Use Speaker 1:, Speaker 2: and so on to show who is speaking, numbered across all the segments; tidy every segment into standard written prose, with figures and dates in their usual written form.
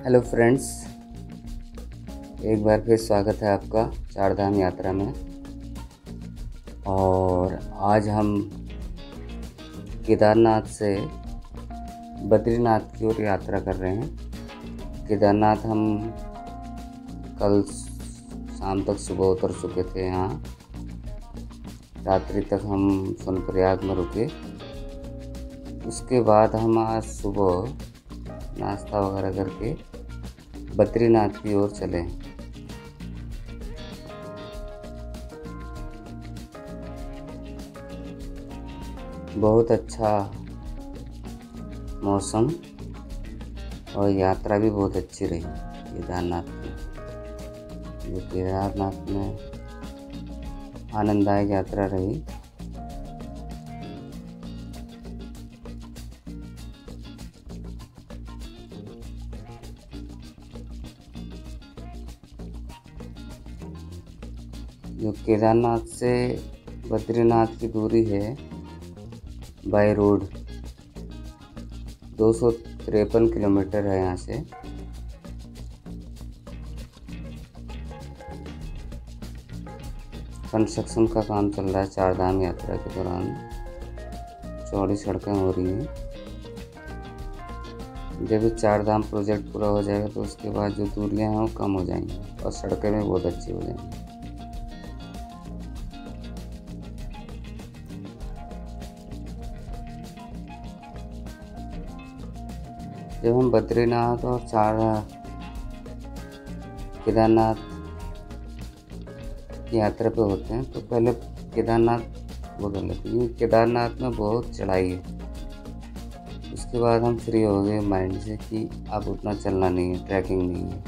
Speaker 1: Hello friends, एक बार फिर स्वागत है आपका चारधाम यात्रा में। और आज हम केदारनाथ से बद्रीनाथ की ओर यात्रा कर रहे हैं। केदारनाथ हम कल शाम तक सुबह उतर चुके थे। यहाँ रात्रि तक हम सोनप्रयाग में रुके। उसके बाद हम आज सुबह नाश्ता वगैरह करके बद्रीनाथ की ओर चले। बहुत अच्छा मौसम और यात्रा भी बहुत अच्छी रही केदारनाथ की। केदारनाथ में आनंददायक यात्रा रही। जो केदारनाथ से बद्रीनाथ की दूरी है बाय रोड 253 किलोमीटर है। यहाँ से कंस्ट्रक्शन का काम चल रहा है। चारधाम यात्रा के दौरान चौड़ी सड़कें हो रही हैं। जब चारधाम प्रोजेक्ट पूरा हो जाएगा तो उसके बाद जो दूरियां हैं वो कम हो जाएंगी और सड़कें भी बहुत अच्छी हो जाएंगी। जब हम बद्रीनाथ और केदारनाथ की यात्रा पे होते हैं तो पहले केदारनाथ वो कर लेते हैं, क्योंकि केदारनाथ में बहुत चढ़ाई है। उसके बाद हम फ्री हो गए माइंड से कि अब उतना चलना नहीं है, ट्रैकिंग नहीं है।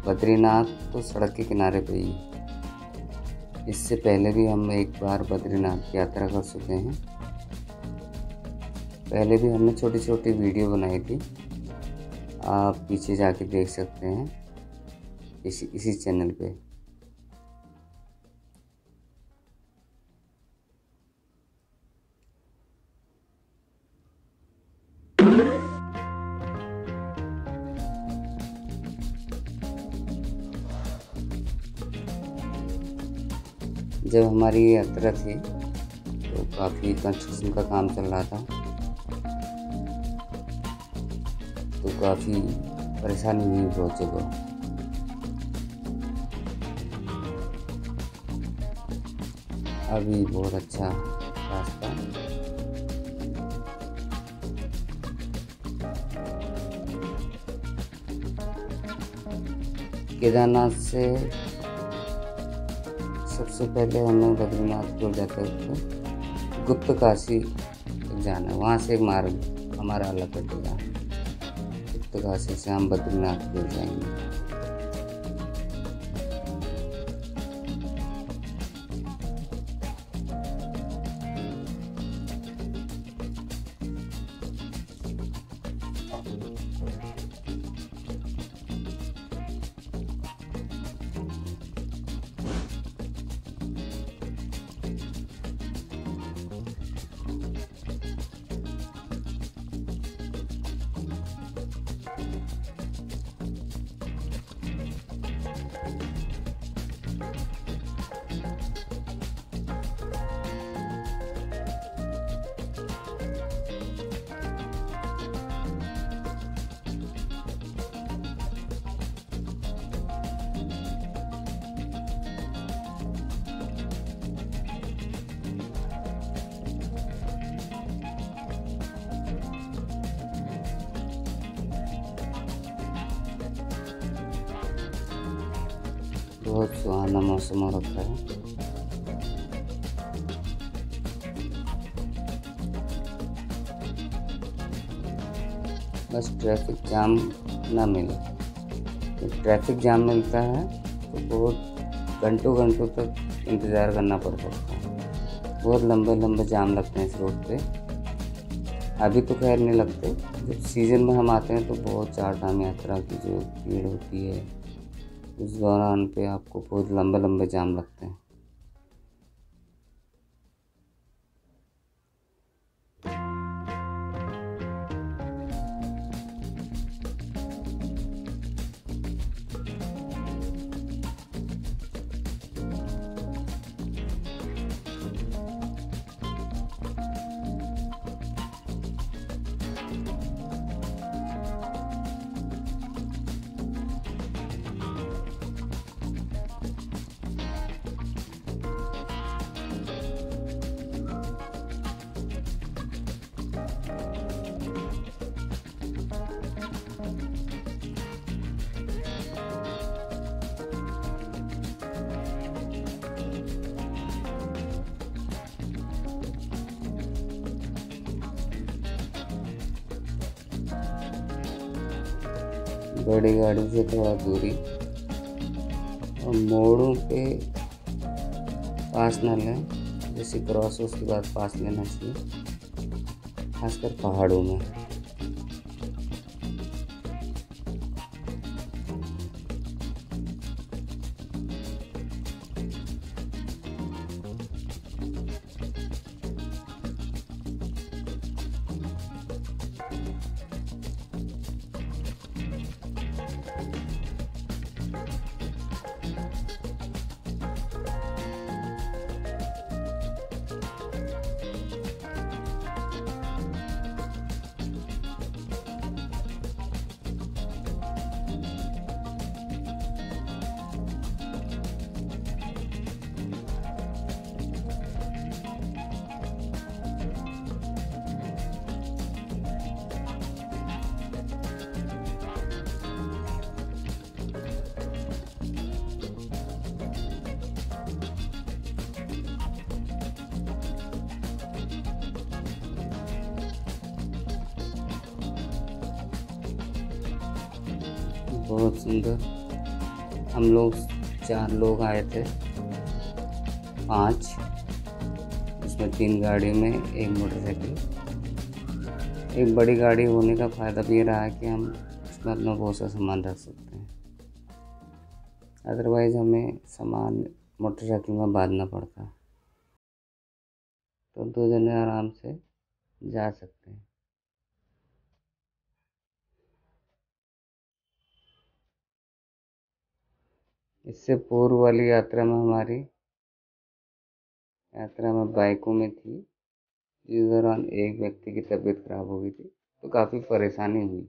Speaker 1: बद्रीनाथ तो सड़क के किनारे पे ही है। इससे पहले भी हम एक बार बद्रीनाथ की यात्रा कर चुके हैं। पहले भी हमने छोटी छोटी वीडियो बनाई थी, आप पीछे जाके देख सकते हैं इसी चैनल पे। जब हमारी यात्रा थी तो काफ़ी कंस्ट्रक्शन का काम चल रहा था, तो काफ़ी परेशानी हुई बहुत जगह। अभी बहुत अच्छा रास्ता। केदारनाथ से सबसे पहले हमें बद्रीनाथ को जाते हुए गुप्त काशी तक जाना है। वहाँ से एक मार्ग हमारा अलग कटेगा। गुप्त काशी से हम बद्रीनाथ की ओर जाएंगे। बहुत सुहाना मौसम हो रखा है। बस ट्रैफिक जाम ना मिले। तो ट्रैफिक जाम मिलता है तो बहुत घंटों घंटों तक इंतज़ार करना पड़ सकता है। बहुत लंबे लंबे जाम लगते हैं इस रोड पे। अभी तो खैर नहीं लगते, जब सीज़न में हम आते हैं तो बहुत चारधाम यात्रा की जो भीड़ होती है उस दौरान पे आपको बहुत लंबे लंबे जाम लगते हैं। बड़ी गाड़ी से थोड़ा दूरी, और मोड़ों पे पास ना लें, जैसे क्रॉस हो उसके बाद पास लेना चाहिए, खासकर पहाड़ों में। बहुत सुंदर। हम लोग 4 लोग आए थे, 5, उसमें 3 गाड़ी में 1 मोटरसाइकिल। एक बड़ी गाड़ी होने का फ़ायदा भी रहा है कि हम उसमें अपना बहुत सा सामान रख सकते हैं, अदरवाइज़ हमें सामान मोटरसाइकिल में बांधना पड़ता, तो 2 जने आराम से जा सकते हैं। इससे पूर्व वाली यात्रा में बाइकों में थी, जिस दौरान एक व्यक्ति की तबीयत खराब हो गई थी, तो काफ़ी परेशानी हुई।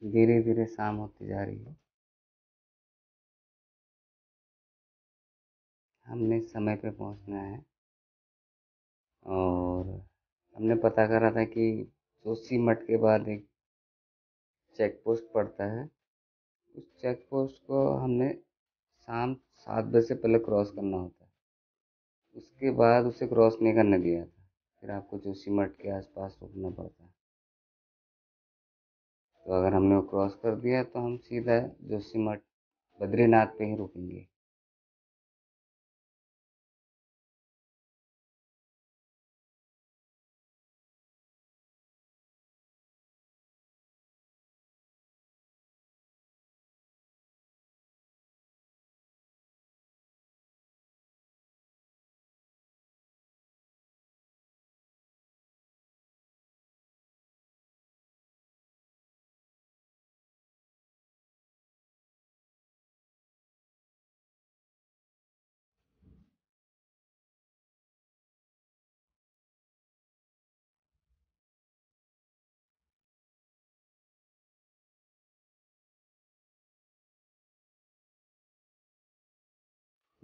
Speaker 1: धीरे धीरे शाम होती जा रही है। हमने समय पे पहुंचना है, और हमने पता करा था कि जोशीमठ के बाद एक चेक पोस्ट पड़ता है। उस चेक पोस्ट को हमने शाम 7 बजे से पहले क्रॉस करना होता है, उसके बाद उसे क्रॉस नहीं करने दिया था। फिर आपको जोशीमठ के आसपास रुकना पड़ता है। तो अगर हमने वो क्रॉस कर दिया तो हम सीधा जोशीमठ बद्रीनाथ पे ही रुकेंगे।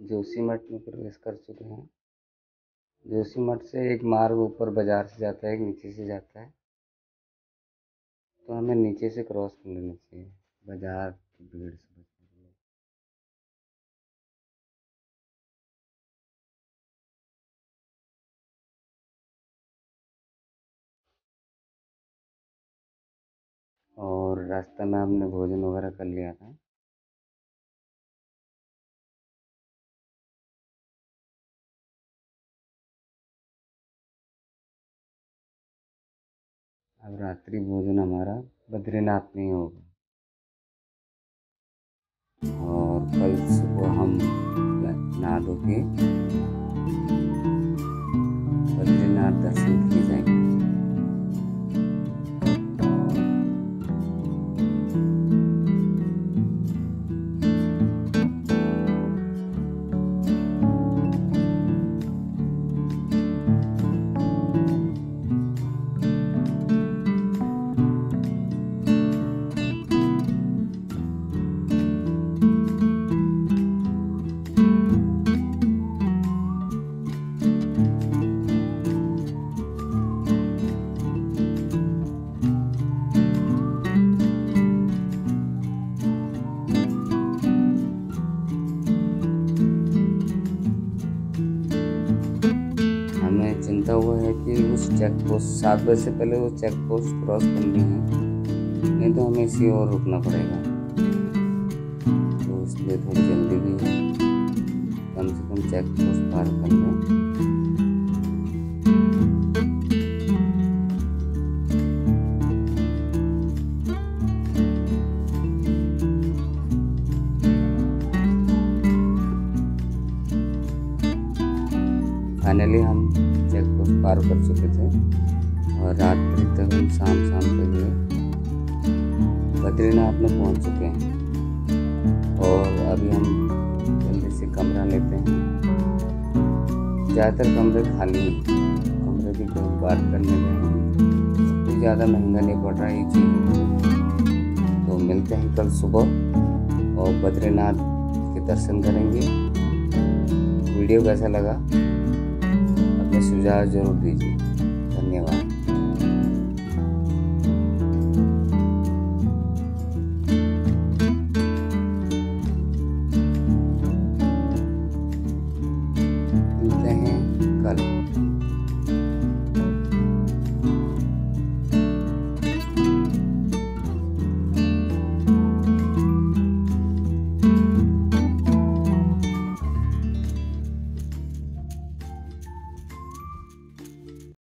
Speaker 1: जोशीमठ में प्रवेश कर चुके हैं। जोशीमठ से एक मार्ग ऊपर बाजार से जाता है, एक नीचे से जाता है, तो हमें नीचे से क्रॉस कर लेना चाहिए बाजार की भीड़ से बचने के लिए। और रास्ते में हमने भोजन वगैरह कर लिया था। अब रात्रि भोजन हमारा बद्रीनाथ में ही होगा, और कल सुबह हम नहा धो के बद्रीनाथ दर्शन के लिए जाएंगे। चेक पोस्ट 7 बजे से पहले वो चेक पोस्ट क्रॉस करनी है, नहीं तो हमें इसी और रुकना पड़ेगा। तो इसलिए थोड़ी जल्दी भी है, कम से कम चेक पोस्ट पार कर लें। फाइनली हम चेक पोस्ट पार कर चुके थे और रात्रि तक हम शाम तक बद्रीनाथ में पहुंच चुके हैं। और अभी हम जल्दी से कमरा लेते हैं। ज़्यादातर कमरे खाली हैं, कमरे भी कोई बात करने में कोई ज़्यादा महंगा नहीं पड़ रहा है ये चीज़। तो मिलते हैं कल सुबह और बद्रीनाथ के दर्शन करेंगे। वीडियो कैसा लगा अपने सुझाव जरूर दीजिए। धन्यवाद।